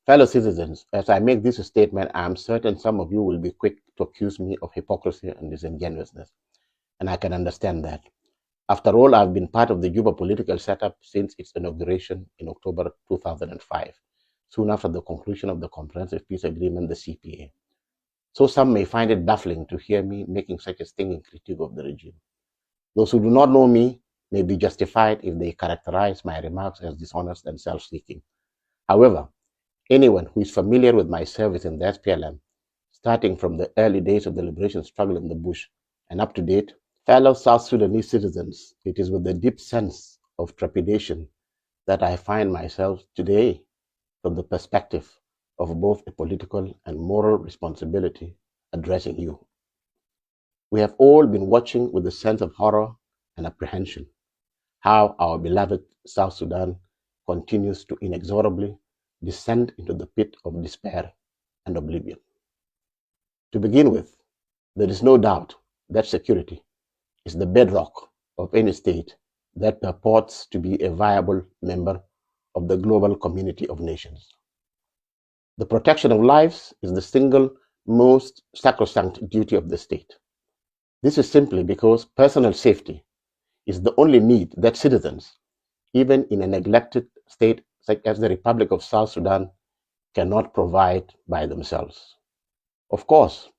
Fellow citizens, as I make this statement, I am certain some of you will be quick to accuse me of hypocrisy and disingenuousness, and I can understand that. After all, I've been part of the Juba political setup since its inauguration in October 2005, soon after the conclusion of the Comprehensive Peace Agreement, the CPA. So some may find it baffling to hear me making such a stinging critique of the regime. Those who do not know me may be justified if they characterize my remarks as dishonest and self-seeking. However, anyone who is familiar with my service in the SPLM, starting from the early days of the liberation struggle in the bush and up to date, fellow South Sudanese citizens, it is with a deep sense of trepidation that I find myself today from the perspective of both a political and moral responsibility addressing you. We have all been watching with a sense of horror and apprehension how our beloved South Sudan continues to inexorably descend into the pit of despair and oblivion. To begin with, there is no doubt that security is the bedrock of any state that purports to be a viable member of the global community of nations. The protection of lives is the single most sacrosanct duty of the state. This is simply because personal safety is the only need that citizens, even in a neglected state such as the Republic of South Sudan, cannot provide by themselves. Of course,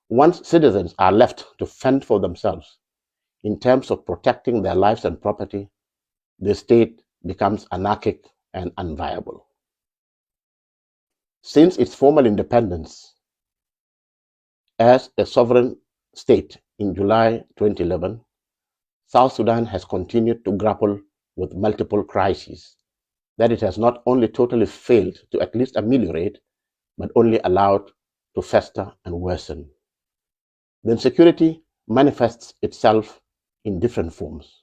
once citizens are left to fend for themselves in terms of protecting their lives and property, the state becomes anarchic and unviable. Since its formal independence as a sovereign state in July 2011, South Sudan has continued to grapple with multiple crises that it has not only totally failed to at least ameliorate, but only allowed to fester and worsen. The insecurity manifests itself in different forms.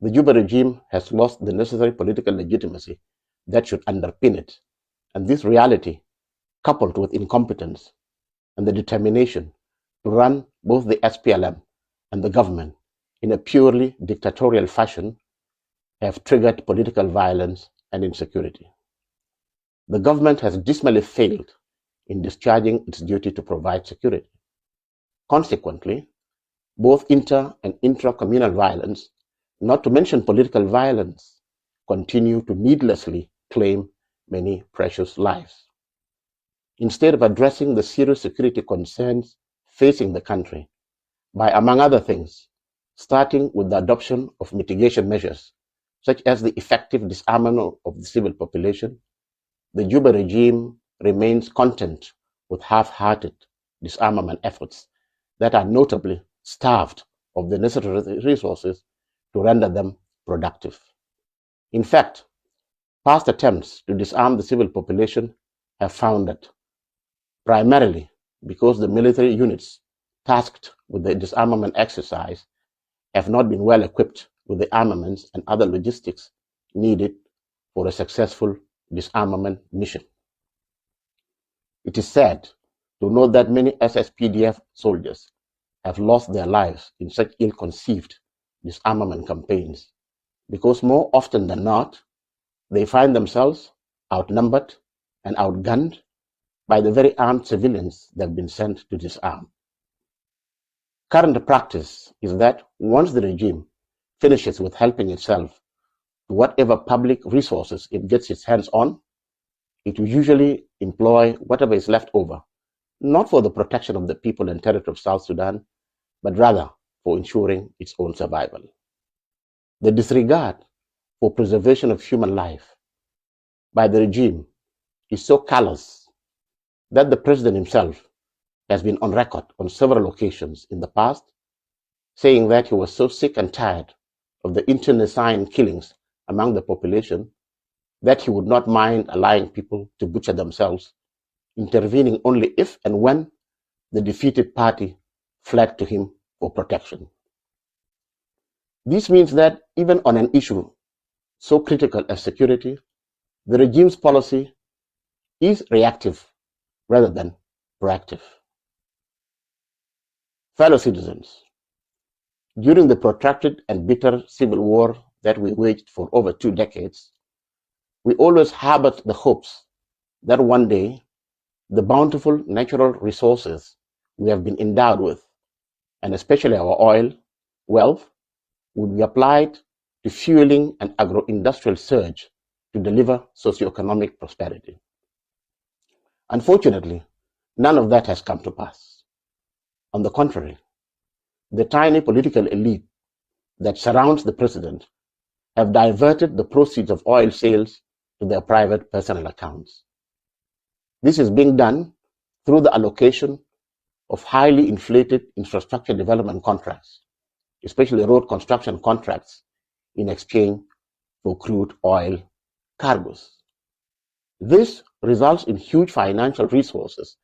The Juba regime has lost the necessary political legitimacy that should underpin it, and this reality, coupled with incompetence and the determination to run both the SPLM and the government in a purely dictatorial fashion, have triggered political violence and insecurity. The government has dismally failed in discharging its duty to provide security. Consequently, both inter- and intra-communal violence, not to mention political violence, continue to needlessly claim many precious lives. Instead of addressing the serious security concerns facing the country by, among other things, starting with the adoption of mitigation measures, such as the effective disarmament of the civil population, the Juba regime remains content with half-hearted disarmament efforts that are notably starved of the necessary resources to render them productive. In fact, past attempts to disarm the civil population have foundered, primarily because the military units tasked with the disarmament exercise have not been well equipped with the armaments and other logistics needed for a successful disarmament mission. It is sad to note that many SSPDF soldiers have lost their lives in such ill-conceived disarmament campaigns because more often than not, they find themselves outnumbered and outgunned by the very armed civilians they've been sent to disarm. Current practice is that once the regime finishes with helping itself to whatever public resources it gets its hands on, it will usually employ whatever is left over, not for the protection of the people and territory of South Sudan, but rather for ensuring its own survival. The disregard for preservation of human life by the regime is so callous that the president himself has been on record on several occasions in the past, saying that he was so sick and tired of the internecine killings among the population that he would not mind allowing people to butcher themselves, intervening only if and when the defeated party fled to him for protection. This means that even on an issue so critical as security, the regime's policy is reactive rather than proactive. Fellow citizens, during the protracted and bitter civil war that we waged for over 2 decades, we always harbored the hopes that one day the bountiful natural resources we have been endowed with, and especially our oil wealth, would be applied to fueling an agro-industrial surge to deliver socioeconomic prosperity. Unfortunately, none of that has come to pass. On the contrary, the tiny political elite that surrounds the president have diverted the proceeds of oil sales to their private personal accounts. This is being done through the allocation of highly inflated infrastructure development contracts, especially road construction contracts, in exchange for crude oil cargoes. This results in huge financial resources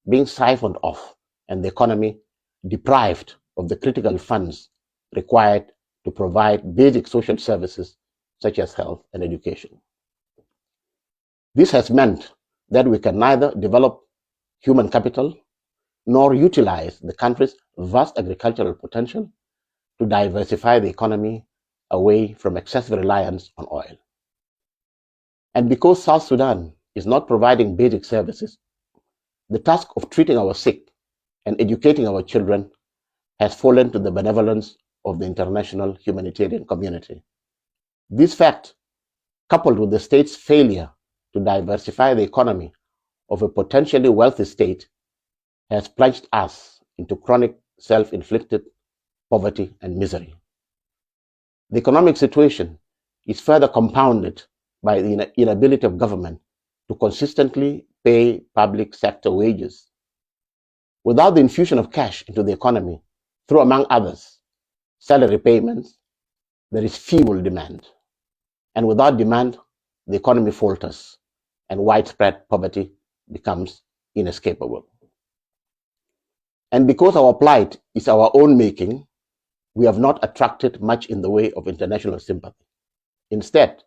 being siphoned off and the economy deprived of the critical funds required to provide basic social services such as health and education. This has meant that we can neither develop human capital nor utilize the country's vast agricultural potential to diversify the economy away from excessive reliance on oil. And because South Sudan is not providing basic services, the task of treating our sick and educating our children has fallen to the benevolence of the international humanitarian community. This fact, coupled with the state's failure to diversify the economy of a potentially wealthy state, has plunged us into chronic self-inflicted poverty and misery. The economic situation is further compounded by the inability of government to consistently pay public sector wages. Without the infusion of cash into the economy, through, among others, salary payments, there is feeble demand. And without demand, the economy falters and widespread poverty becomes inescapable. And because our plight is our own making, we have not attracted much in the way of international sympathy. Instead,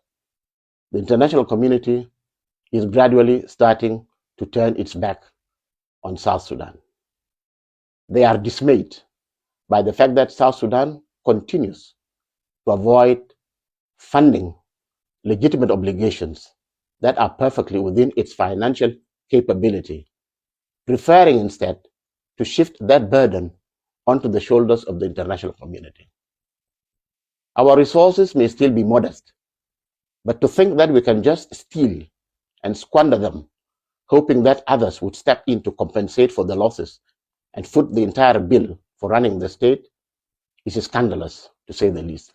the international community is gradually starting to turn its back on South Sudan. They are dismayed by the fact that South Sudan continues to avoid funding legitimate obligations that are perfectly within its financial capability, preferring instead to shift that burden onto the shoulders of the international community. Our resources may still be modest, but to think that we can just steal and squander them, hoping that others would step in to compensate for the losses and foot the entire bill for running the state, is scandalous, to say the least.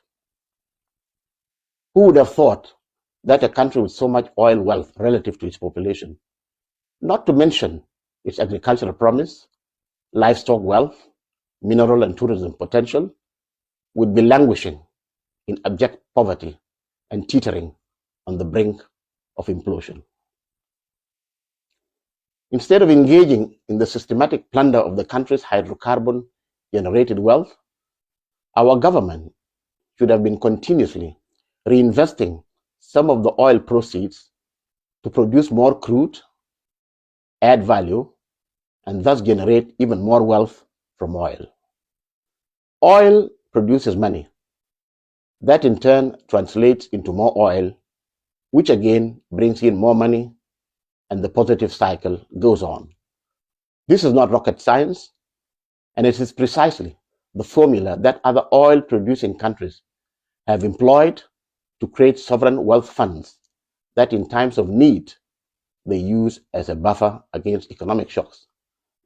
Who would have thought that a country with so much oil wealth relative to its population, not to mention its agricultural promise, livestock wealth, mineral and tourism potential, would be languishing in abject poverty and teetering on the brink of implosion? Instead of engaging in the systematic plunder of the country's hydrocarbon-generated wealth, our government should have been continuously reinvesting some of the oil proceeds to produce more crude, add value, and thus generate even more wealth from oil. Oil produces money. That in turn translates into more oil, which again brings in more money, and the positive cycle goes on. This is not rocket science, and it is precisely the formula that other oil-producing countries have employed to create sovereign wealth funds that in times of need they use as a buffer against economic shocks,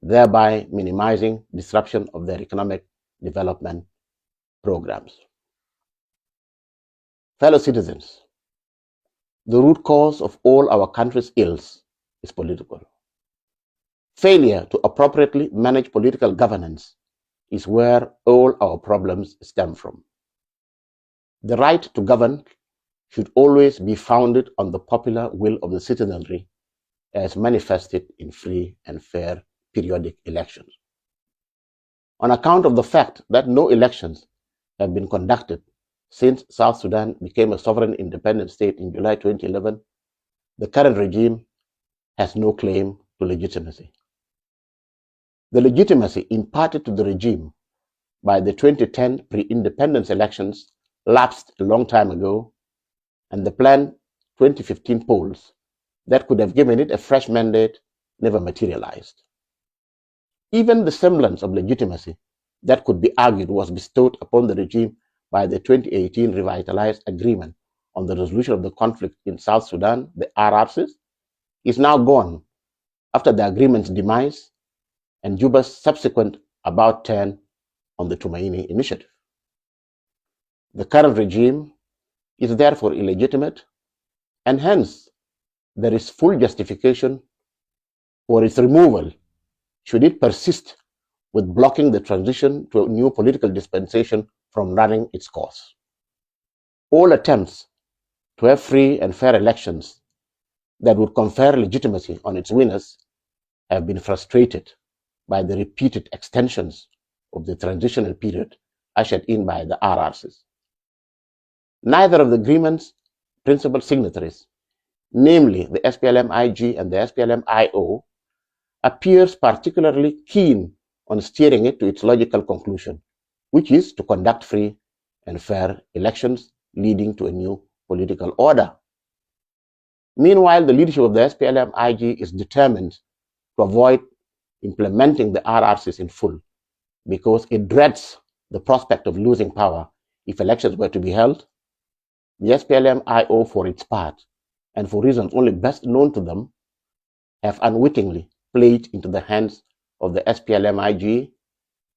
thereby minimizing disruption of their economic development programs. Fellow citizens, the root cause of all our country's ills is political. Failure to appropriately manage political governance is where all our problems stem from. The right to govern should always be founded on the popular will of the citizenry as manifested in free and fair periodic elections. On account of the fact that no elections have been conducted since South Sudan became a sovereign independent state in July 2011, the current regime has no claim to legitimacy. The legitimacy imparted to the regime by the 2010 pre-independence elections lapsed a long time ago, and the planned 2015 polls that could have given it a fresh mandate never materialized. Even the semblance of legitimacy that could be argued was bestowed upon the regime by the 2018 revitalized agreement on the resolution of the conflict in South Sudan, the RRCs, is now gone after the agreement's demise and Juba's subsequent about turn on the Tumaini initiative. The current regime is therefore illegitimate, and hence there is full justification for its removal should it persist with blocking the transition to a new political dispensation from running its course. All attempts to have free and fair elections that would confer legitimacy on its winners have been frustrated by the repeated extensions of the transitional period ushered in by the RRCs. Neither of the agreement's principal signatories, namely the SPLM-IG and the SPLM-IO, appears particularly keen on steering it to its logical conclusion, which is to conduct free and fair elections leading to a new political order. Meanwhile, the leadership of the SPLM-IG is determined to avoid implementing the RRCs in full because it dreads the prospect of losing power if elections were to be held. The SPLM-IO, for its part, and for reasons only best known to them, have unwittingly played into the hands of the SPLM-IG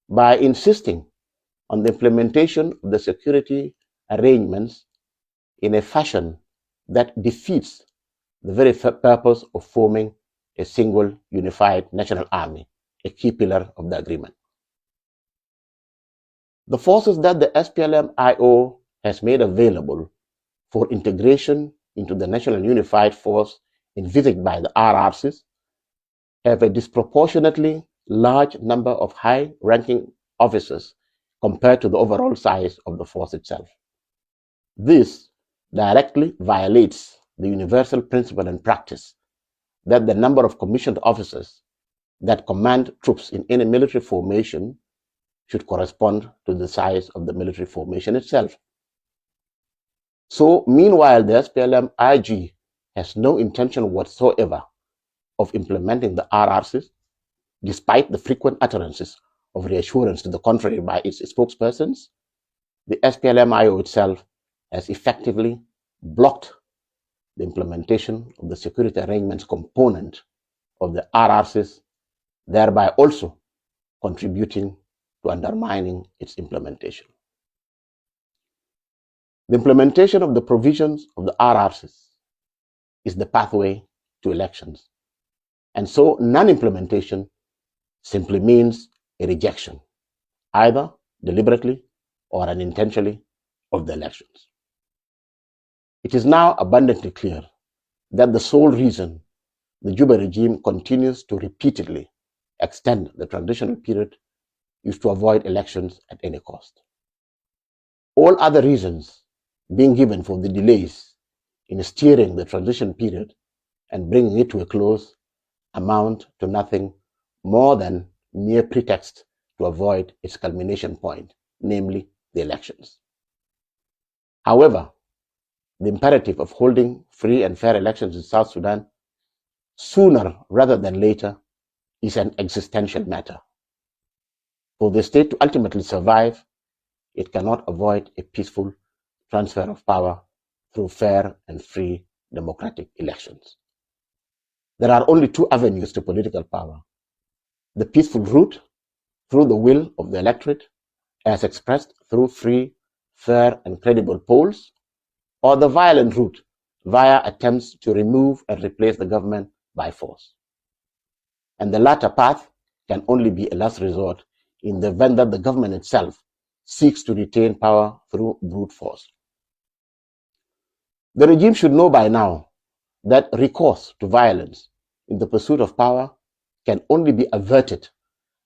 by insisting on the implementation of the security arrangements in a fashion that defeats the very purpose of forming a single unified national army, a key pillar of the agreement. The forces that the SPLM-IO has made available for integration into the national unified force envisaged by the RRCs have a disproportionately large number of high-ranking officers compared to the overall size of the force itself. This directly violates the universal principle and practice that the number of commissioned officers that command troops in any military formation should correspond to the size of the military formation itself. So, meanwhile, the SPLM-IG has no intention whatsoever of implementing the RRCs, despite the frequent utterances of reassurance to the contrary by its spokespersons. The SPLM-IO itself has effectively blocked the implementation of the security arrangements component of the RRCs, thereby also contributing to undermining its implementation. The implementation of the provisions of the RRCs is the pathway to elections, and so non-implementation simply means a rejection, either deliberately or unintentionally, of the elections. It is now abundantly clear that the sole reason the Juba regime continues to repeatedly extend the transitional period is to avoid elections at any cost. All other reasons being given for the delays in steering the transition period and bringing it to a close amount to nothing more than mere pretext to avoid its culmination point, namely the elections. However, the imperative of holding free and fair elections in South Sudan sooner rather than later is an existential matter. For the state to ultimately survive, it cannot avoid a peaceful transfer of power through fair and free democratic elections. There are only two avenues to political power: the peaceful route through the will of the electorate as expressed through free, fair and credible polls, or the violent route via attempts to remove and replace the government by force. And the latter path can only be a last resort in the event that the government itself seeks to retain power through brute force. The regime should know by now that recourse to violence in the pursuit of power can only be averted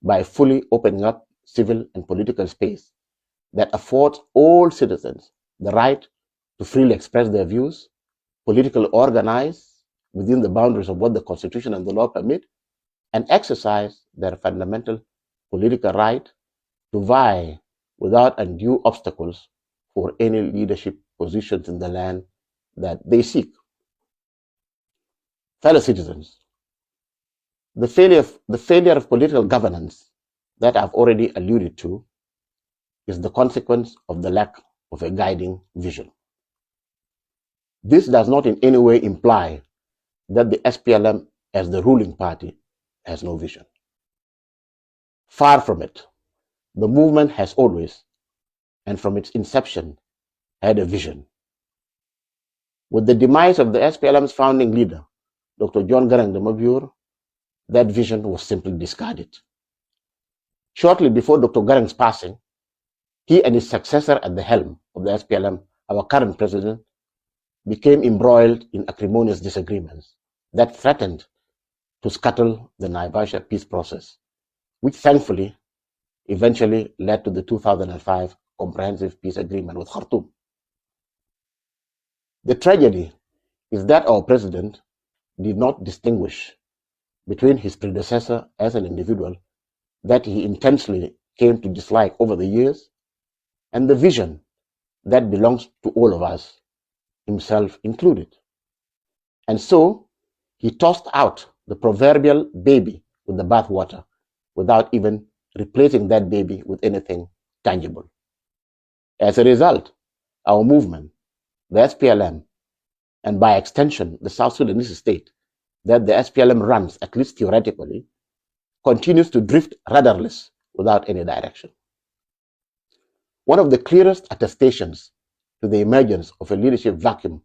by fully opening up civil and political space that affords all citizens the right to freely express their views, politically organize within the boundaries of what the Constitution and the law permit, and exercise their fundamental political right to vie without undue obstacles for any leadership positions in the land that they seek. Fellow citizens, the failure of political governance that I've already alluded to is the consequence of the lack of a guiding vision. This does not in any way imply that the SPLM as the ruling party has no vision. Far from it, the movement has always, and from its inception, had a vision. With the demise of the SPLM's founding leader, Dr. John Garang Demabior, that vision was simply discarded. Shortly before Dr. Garang's passing, he and his successor at the helm of the SPLM, our current president, became embroiled in acrimonious disagreements that threatened to scuttle the Naivasha peace process, which thankfully eventually led to the 2005 Comprehensive Peace Agreement with Khartoum. The tragedy is that our president did not distinguish between his predecessor as an individual that he intensely came to dislike over the years and the vision that belongs to all of us, himself included. And so he tossed out the proverbial baby with the bathwater without even replacing that baby with anything tangible. As a result, our movement, the SPLM, and by extension the South Sudanese state that the SPLM runs, at least theoretically, continues to drift rudderless without any direction. One of the clearest attestations to the emergence of a leadership vacuum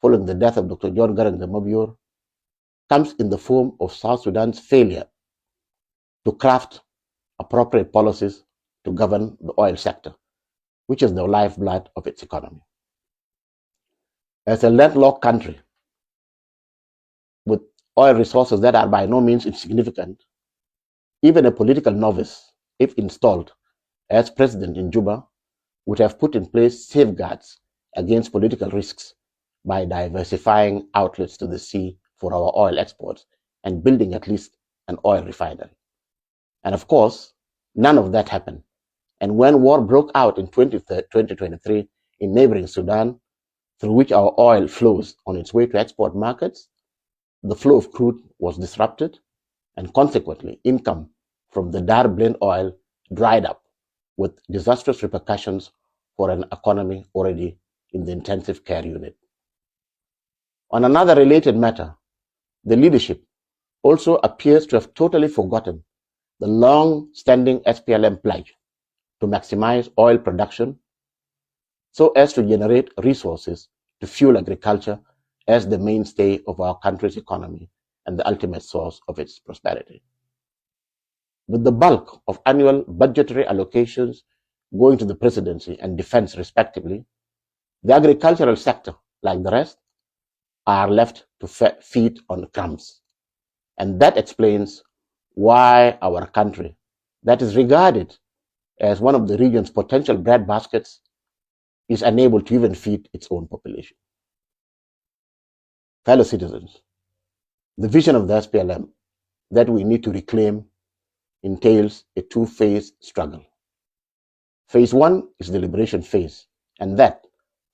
following the death of Dr. John Garang Demabior comes in the form of South Sudan's failure to craft appropriate policies to govern the oil sector, which is the lifeblood of its economy. As a landlocked country with oil resources that are by no means insignificant, even a political novice, if installed as president in Juba, would have put in place safeguards against political risks by diversifying outlets to the sea for our oil exports and building at least an oil refinery. And of course, none of that happened. And when war broke out in 2023 in neighboring Sudan, through which our oil flows on its way to export markets, the flow of crude was disrupted, and consequently, income from the Dar blend oil dried up, with disastrous repercussions for an economy already in the intensive care unit. On another related matter, the leadership also appears to have totally forgotten the long-standing SPLM pledge to maximize oil production so as to generate resources to fuel agriculture as the mainstay of our country's economy and the ultimate source of its prosperity. With the bulk of annual budgetary allocations going to the presidency and defense respectively, the agricultural sector, like the rest, are left to feed on crumbs. And that explains why our country, that is regarded as one of the region's potential breadbaskets, is unable to even feed its own population. Fellow citizens, the vision of the SPLM that we need to reclaim entails a two-phase struggle. Phase one is the liberation phase, and that,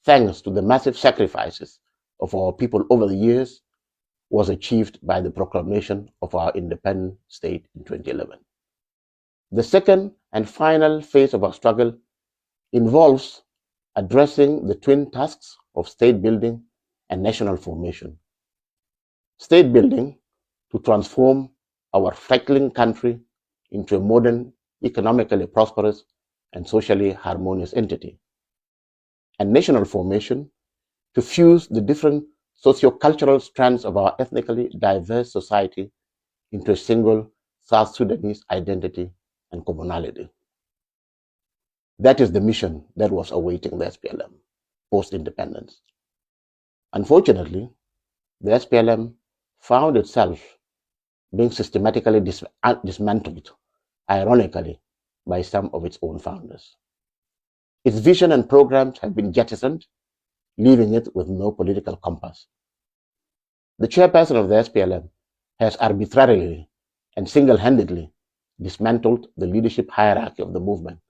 thanks to the massive sacrifices of our people over the years, was achieved by the proclamation of our independent state in 2011. The second and final phase of our struggle involves addressing the twin tasks of state building and national formation. State building to transform our fledgling country into a modern, economically prosperous, and socially harmonious entity. And national formation to fuse the different socio-cultural strands of our ethnically diverse society into a single South Sudanese identity and commonality. That is the mission that was awaiting the SPLM post-independence. Unfortunately, the SPLM found itself being systematically dismantled, ironically, by some of its own founders. Its vision and programs have been jettisoned, leaving it with no political compass. The chairperson of the SPLM has arbitrarily and single-handedly dismantled the leadership hierarchy of the movement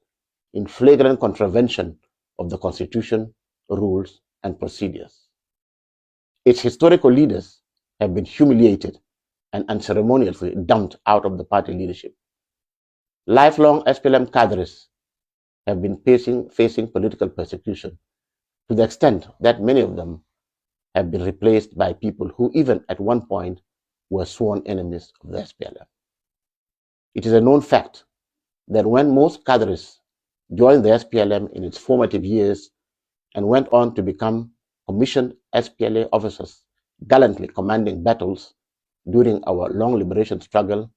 in flagrant contravention of the Constitution, rules, and procedures. Its historical leaders have been humiliated and unceremoniously dumped out of the party leadership. Lifelong SPLM cadres have been facing political persecution to the extent that many of them have been replaced by people who even at one point were sworn enemies of the SPLM. It is a known fact that when most cadres joined the SPLM in its formative years and went on to become commissioned SPLA officers, gallantly commanding battles during our long liberation struggle,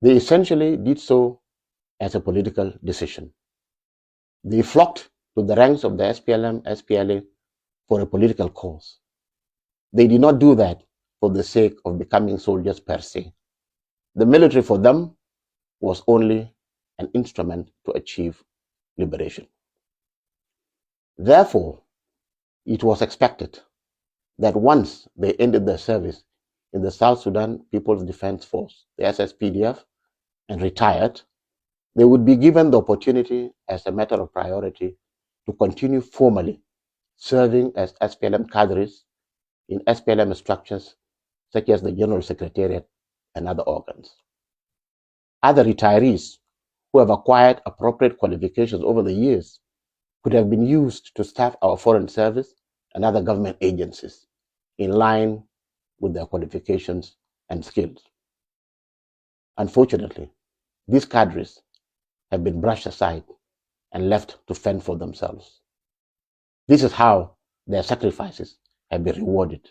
they essentially did so as a political decision. They flocked to the ranks of the SPLM, SPLA for a political cause. They did not do that for the sake of becoming soldiers per se. The military for them was only an instrument to achieve liberation. Therefore, it was expected that once they ended their service in the South Sudan People's Defense Force, the SSPDF, and retired, they would be given the opportunity as a matter of priority to continue formally serving as SPLM cadres in SPLM structures such as the General Secretariat and other organs. Other retirees who have acquired appropriate qualifications over the years could have been used to staff our foreign service and other government agencies in line with their qualifications and skills. Unfortunately, these cadres have been brushed aside and left to fend for themselves. This is how their sacrifices have been rewarded.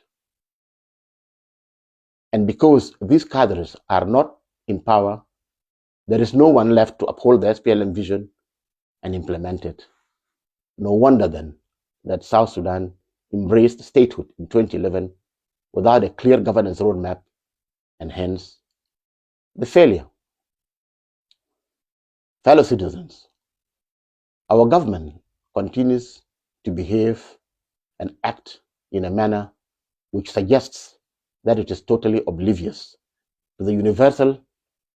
And because these cadres are not in power, there is no one left to uphold the SPLM vision and implement it. No wonder then that South Sudan embraced statehood in 2011 without a clear governance roadmap, and hence the failure. Fellow citizens, our government continues to behave and act in a manner which suggests that it is totally oblivious to the universal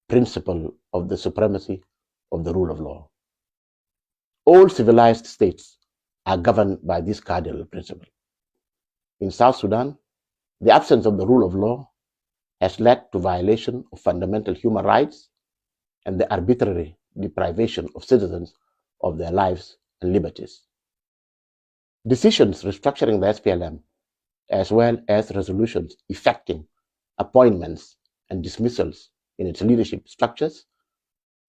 principle of the supremacy of the rule of law. All civilized states are governed by this cardinal principle. In South Sudan, the absence of the rule of law has led to violation of fundamental human rights and the arbitrary deprivation of citizens of their lives and liberties. Decisions restructuring the SPLM, as well as resolutions effecting appointments and dismissals in its leadership structures,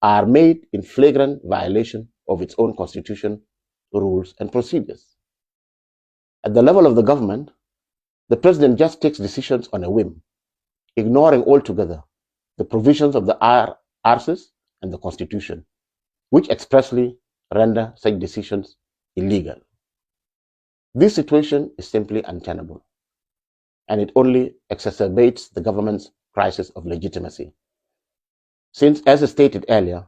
are made in flagrant violation of its own constitution, rules, and procedures. At the level of the government, the president just takes decisions on a whim, ignoring altogether the provisions of the RRCs and the Constitution, which expressly render such decisions illegal. This situation is simply untenable, and it only exacerbates the government's crisis of legitimacy. Since, as stated earlier,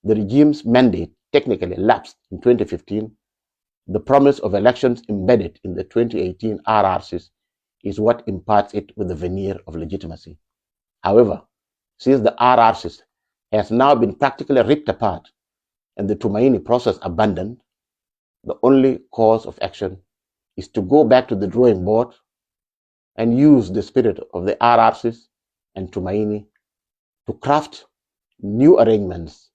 the regime's mandate technically lapsed in 2015, the promise of elections embedded in the 2018 RRCs is what imparts it with the veneer of legitimacy. However, since the RRCs has now been practically ripped apart and the Tumaini process abandoned, the only course of action is to go back to the drawing board and use the spirit of the RRCs and Tumaini to craft new arrangements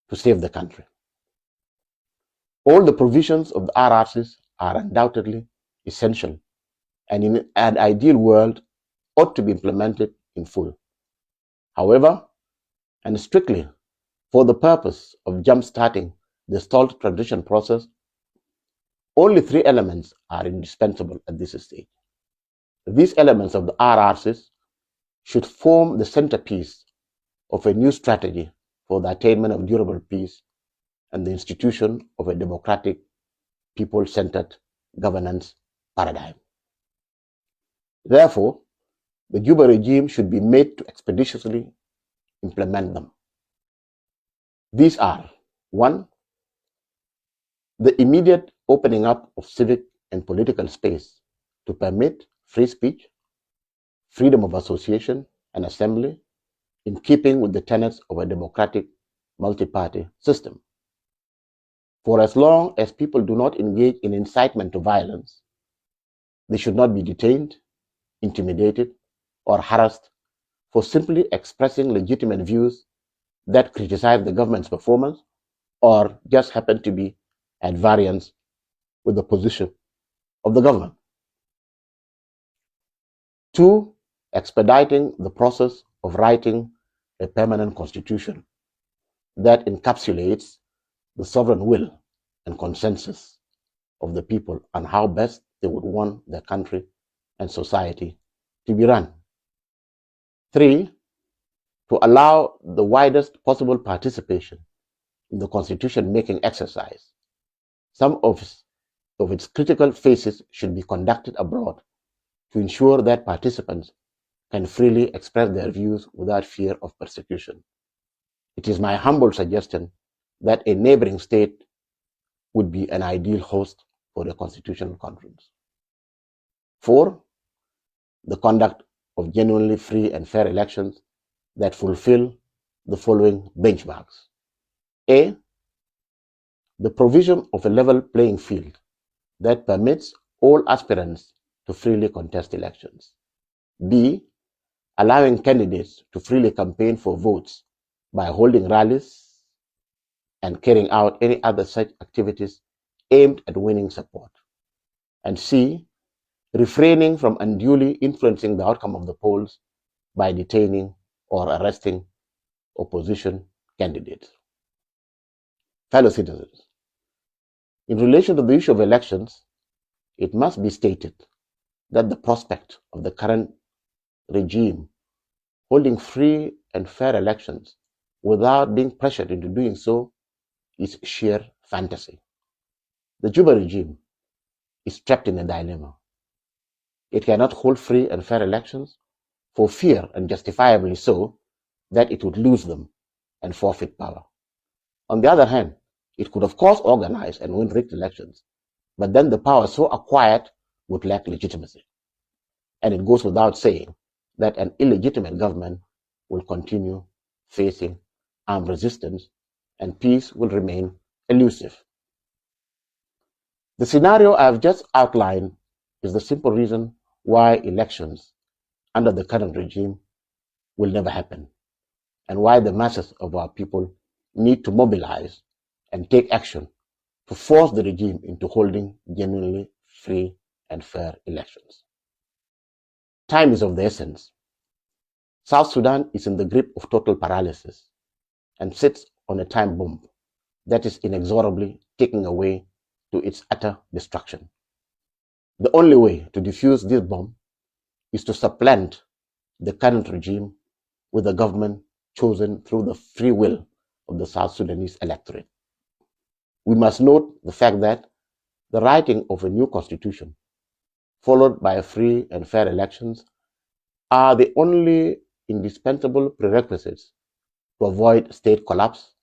to save the country. All the provisions of the RRCs are undoubtedly essential and in an ideal world ought to be implemented in full. However, and strictly for the purpose of jump-starting the stalled transition process, only three elements are indispensable at this stage. These elements of the RRCs should form the centerpiece of a new strategy for the attainment of durable peace and the institution of a democratic, people-centered governance paradigm. Therefore, the Juba regime should be made to expeditiously implement them. These are: 1. The immediate opening up of civic and political space to permit free speech, freedom of association and assembly, in keeping with the tenets of a democratic multi-party system. For as long as people do not engage in incitement to violence, they should not be detained, intimidated, or harassed for simply expressing legitimate views that criticize the government's performance or just happen to be at variance with the position of the government. 2. Expediting the process of writing a permanent constitution that encapsulates the sovereign will and consensus of the people on how best they would want their country and society to be run. 3. To allow the widest possible participation in the constitution-making exercise. Some of its critical phases should be conducted abroad to ensure that participants can freely express their views without fear of persecution. It is my humble suggestion that a neighboring state would be an ideal host for a constitutional conference. 4. The conduct of genuinely free and fair elections that fulfill the following benchmarks. A. The provision of a level playing field that permits all aspirants to freely contest elections. B. Allowing candidates to freely campaign for votes by holding rallies and carrying out any other such activities aimed at winning support. And C. Refraining from unduly influencing the outcome of the polls by detaining or arresting opposition candidates. Fellow citizens, in relation to the issue of elections, it must be stated that the prospect of the current regime holding free and fair elections without being pressured into doing so is sheer fantasy. The Juba regime is trapped in a dilemma. It cannot hold free and fair elections for fear, and justifiably so, that it would lose them and forfeit power. On the other hand, it could of course organize and win rigged elections, but then the power so acquired would lack legitimacy. And it goes without saying that an illegitimate government will continue facing armed resistance and peace will remain elusive. The scenario I have just outlined is the simple reason why elections under the current regime will never happen, and why the masses of our people need to mobilize and take action to force the regime into holding genuinely free and fair elections. Time is of the essence. South Sudan is in the grip of total paralysis and sits on a time bomb that is inexorably ticking away to its utter destruction. The only way to defuse this bomb is to supplant the current regime with a government chosen through the free will of the South Sudanese electorate. We must note the fact that the writing of a new constitution, followed by free and fair elections, are the only indispensable prerequisites to avoid state collapse,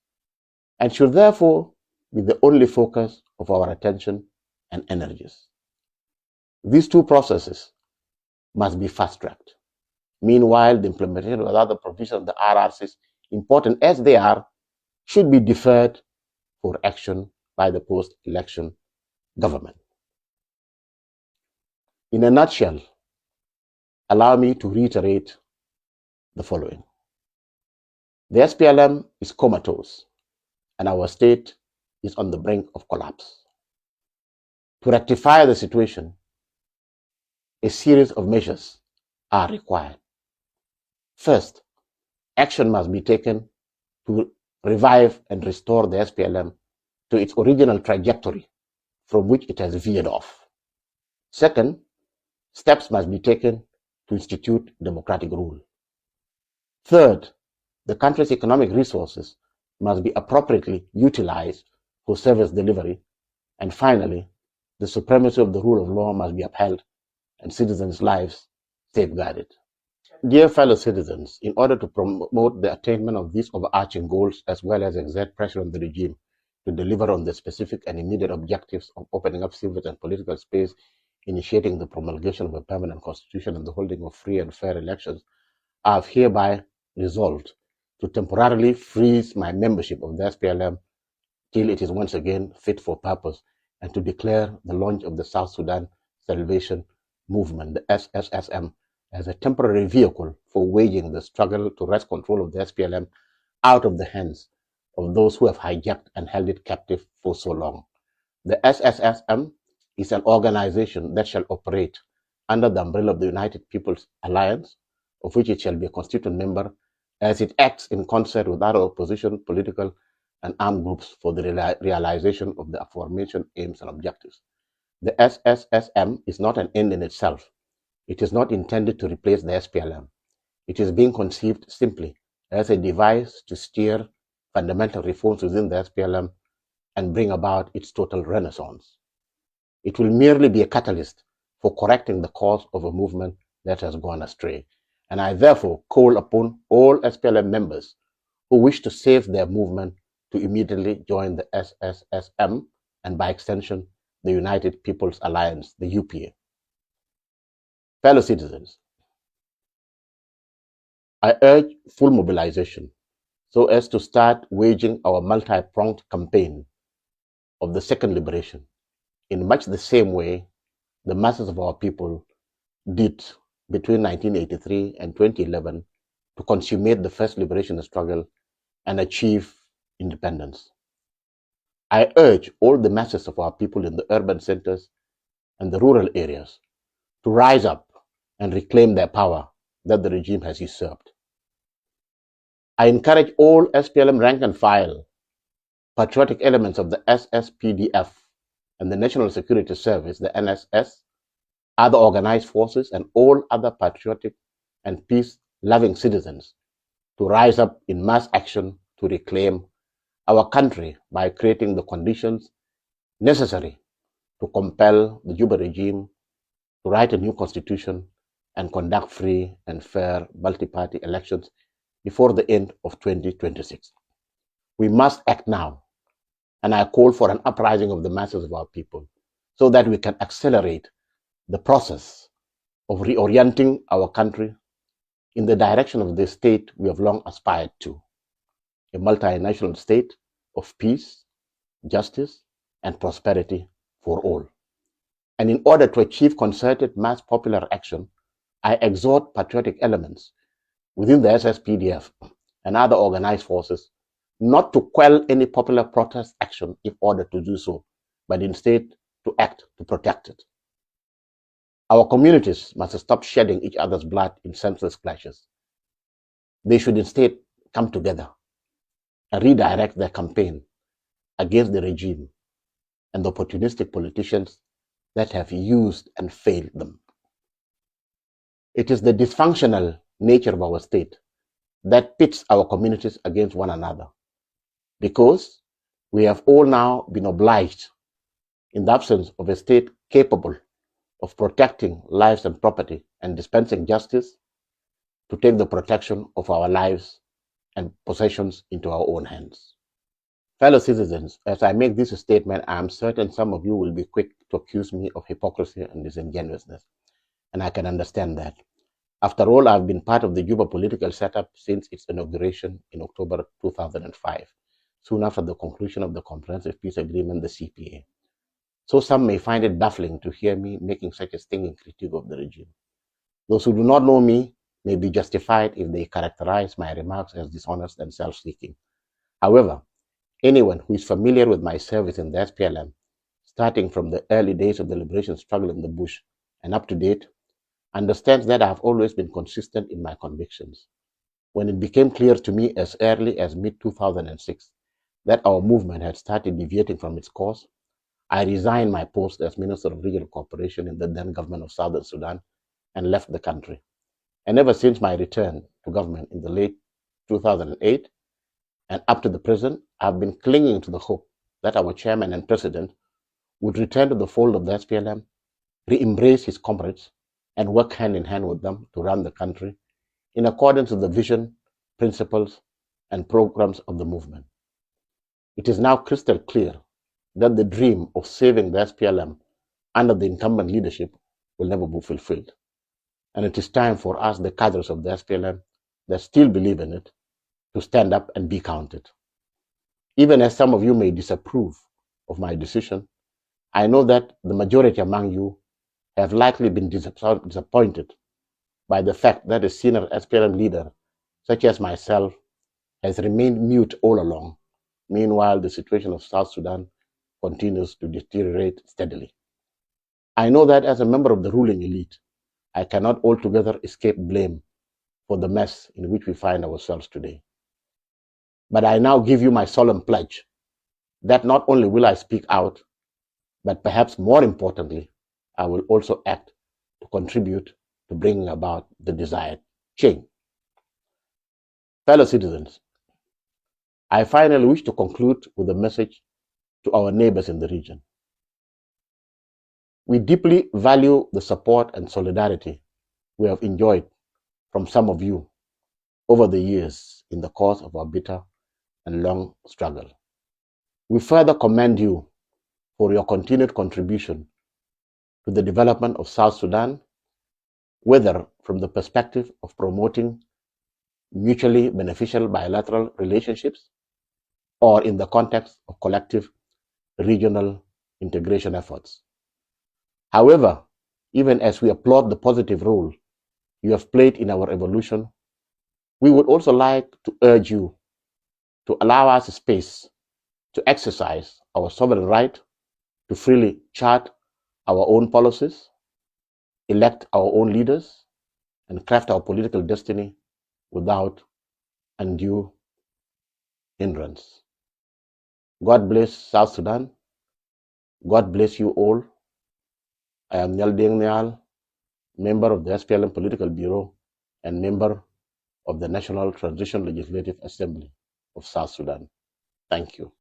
and should therefore be the only focus of our attention and energies. These two processes must be fast-tracked. Meanwhile, the implementation of other provisions of the RRCs, important as they are, should be deferred for action by the post-election government. In a nutshell, allow me to reiterate the following. The SPLM is comatose, and our state is on the brink of collapse. To rectify the situation, a series of measures are required. First, action must be taken to revive and restore the SPLM to its original trajectory from which it has veered off. Second, steps must be taken to institute democratic rule. Third, the country's economic resources must be appropriately utilized for service delivery. And finally, the supremacy of the rule of law must be upheld and citizens' lives safeguarded. Dear fellow citizens, in order to promote the attainment of these overarching goals, as well as exert pressure on the regime to deliver on the specific and immediate objectives of opening up civil and political space, initiating the promulgation of a permanent constitution, and the holding of free and fair elections, I have hereby resolved to temporarily freeze my membership of the SPLM till it is once again fit for purpose, and to declare the launch of the South Sudan Salvation Movement, the SSSM, as a temporary vehicle for waging the struggle to wrest control of the SPLM out of the hands of those who have hijacked and held it captive for so long. The SSSM is an organization that shall operate under the umbrella of the United People's Alliance, of which it shall be a constituent member, as it acts in concert with other opposition, political, and armed groups for the realization of the aforementioned aims and objectives. The SSSM is not an end in itself. It is not intended to replace the SPLM. It is being conceived simply as a device to steer fundamental reforms within the SPLM and bring about its total renaissance. It will merely be a catalyst for correcting the course of a movement that has gone astray. And I therefore call upon all SPLM members who wish to save their movement to immediately join the SSSM and by extension, the United People's Alliance, the UPA. Fellow citizens, I urge full mobilization so as to start waging our multi-pronged campaign of the second liberation in much the same way the masses of our people did between 1983 and 2011 to consummate the first liberation struggle and achieve independence. I urge all the masses of our people in the urban centers and the rural areas to rise up and reclaim their power that the regime has usurped. I encourage all SPLM rank and file, patriotic elements of the SSPDF and the National Security Service, the NSS, other organized forces, and all other patriotic and peace-loving citizens to rise up in mass action to reclaim our country by creating the conditions necessary to compel the Juba regime to write a new constitution and conduct free and fair multi-party elections before the end of 2026. We must act now, and I call for an uprising of the masses of our people so that we can accelerate the process of reorienting our country in the direction of the state we have long aspired to, a multinational state of peace, justice, and prosperity for all. And in order to achieve concerted mass popular action, I exhort patriotic elements within the SSPDF and other organized forces not to quell any popular protest action in order to do so, but instead to act to protect it. Our communities must stop shedding each other's blood in senseless clashes. They should instead come together and redirect their campaign against the regime and the opportunistic politicians that have used and failed them. It is the dysfunctional nature of our state that pits our communities against one another, because we have all now been obliged, in the absence of a state capable of protecting lives and property and dispensing justice, to take the protection of our lives and possessions into our own hands. Fellow citizens, as I make this statement, I am certain some of you will be quick to accuse me of hypocrisy and disingenuousness, and I can understand that. After all, I've been part of the Juba political setup since its inauguration in October 2005, soon after the conclusion of the Comprehensive Peace Agreement, the CPA. So some may find it baffling to hear me making such a stinging critique of the regime. Those who do not know me may be justified if they characterize my remarks as dishonest and self-seeking. However, anyone who is familiar with my service in the SPLM, starting from the early days of the liberation struggle in the bush and up to date, understands that I have always been consistent in my convictions. When it became clear to me as early as mid-2006 that our movement had started deviating from its course, I resigned my post as Minister of Regional Cooperation in the then government of Southern Sudan and left the country. And ever since my return to government in the late 2008 and up to the present, I've been clinging to the hope that our chairman and president would return to the fold of the SPLM, re-embrace his comrades, and work hand in hand with them to run the country in accordance with the vision, principles, and programs of the movement. It is now crystal clear that the dream of saving the SPLM under the incumbent leadership will never be fulfilled. And it is time for us, the cadres of the SPLM that still believe in it, to stand up and be counted. Even as some of you may disapprove of my decision, I know that the majority among you have likely been disappointed by the fact that a senior Splm leader, such as myself, has remained mute all along. Meanwhile, the situation of South Sudan continues to deteriorate steadily. I know that as a member of the ruling elite, I cannot altogether escape blame for the mess in which we find ourselves today. But I now give you my solemn pledge that not only will I speak out, but perhaps more importantly, I will also act to contribute to bringing about the desired change. Fellow citizens, I finally wish to conclude with a message to our neighbors in the region. We deeply value the support and solidarity we have enjoyed from some of you over the years in the course of our bitter and long struggle. We further commend you for your continued contribution to the development of South Sudan, whether from the perspective of promoting mutually beneficial bilateral relationships or in the context of collective regional integration efforts. However, even as we applaud the positive role you have played in our evolution, we would also like to urge you to allow us space to exercise our sovereign right to freely chart our own policies, elect our own leaders, and craft our political destiny without undue hindrance. God bless South Sudan. God bless you all. I am Nhial Deng Nhial, member of the Splm Political Bureau and member of the National Transition Legislative Assembly of South Sudan. Thank you.